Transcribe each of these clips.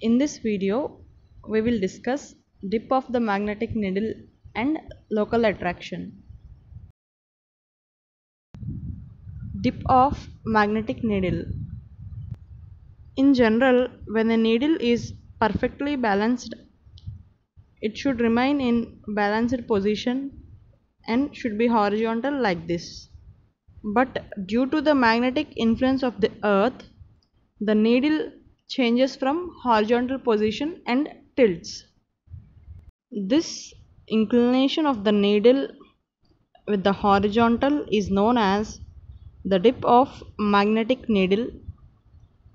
In this video, we will discuss dip of the magnetic needle and local attraction. Dip of magnetic needle. In general, when a needle is perfectly balanced, it should remain in balanced position and should be horizontal like this. But due to the magnetic influence of the earth, the needle changes from horizontal position and tilts. This inclination of the needle with the horizontal is known as the dip of magnetic needle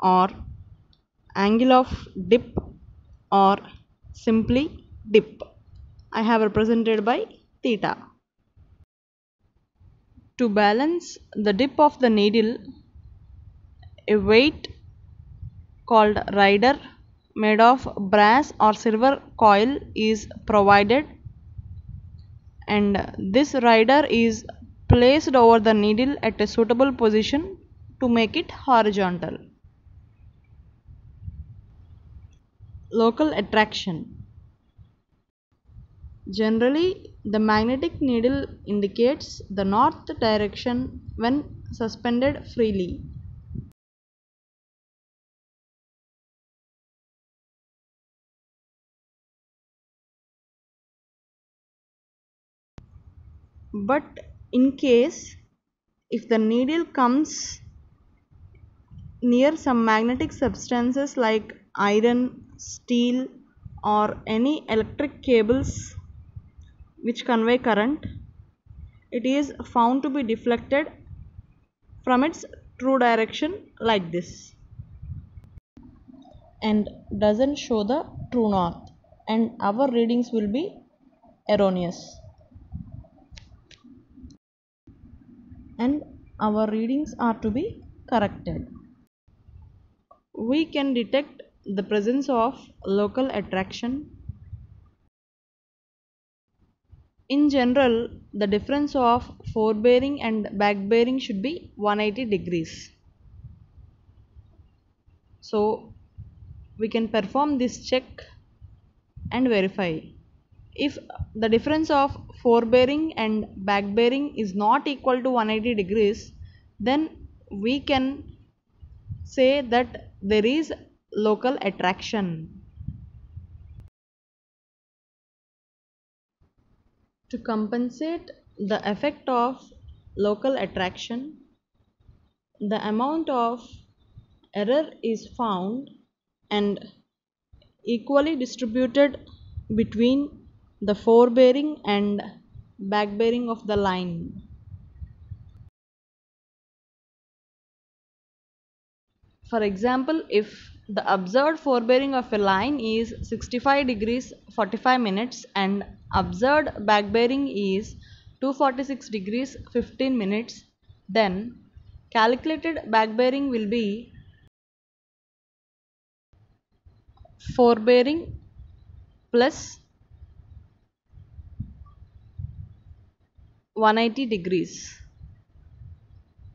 or angle of dip or simply dip. I have represented by theta. To balance the dip of the needle, a weight called rider made of brass or silver coil is provided, and this rider is placed over the needle at a suitable position to make it horizontal. Local attraction. Generally, the magnetic needle indicates the north direction when suspended freely. But in case if the needle comes near some magnetic substances like iron, steel, or any electric cables which convey current, it is found to be deflected from its true direction like this and doesn't show the true north, and our readings will be erroneous, and our readings are to be corrected. We can detect the presence of local attraction. In general, the difference of forebearing and back bearing should be 180 degrees. So we can perform this check and verify. If the difference of forebearing and back bearing is not equal to 180 degrees, then we can say that there is local attraction. To compensate the effect of local attraction, the amount of error is found and equally distributed between the forebearing and back bearing of the line. For example, if the observed forebearing of a line is 65 degrees 45 minutes and observed back bearing is 246 degrees 15 minutes, then calculated back bearing will be forebearing plus 180 degrees,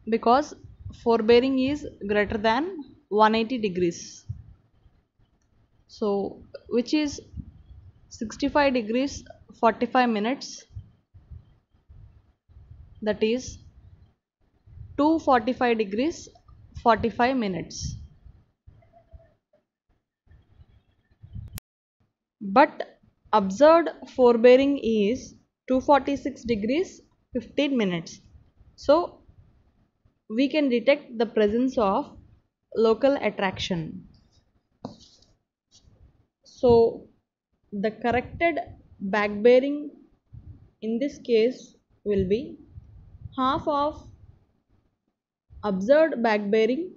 because forebearing is greater than 180 degrees. So which is 65 degrees 45 minutes, that is 245 degrees 45 minutes. But observed forebearing is 246 degrees 15 minutes. So we can detect the presence of local attraction. So the corrected back bearing in this case will be half of observed back bearing,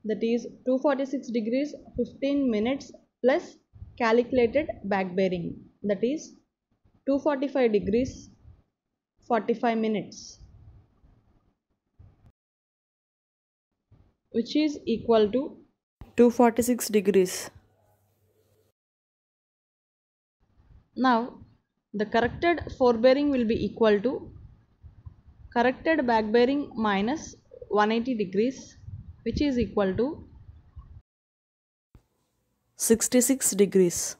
that is 246 degrees 15 minutes plus calculated back bearing, that is 245 degrees 45 minutes, which is equal to 246 degrees. Now the corrected forebearing will be equal to corrected back bearing minus 180 degrees, which is equal to 66 degrees.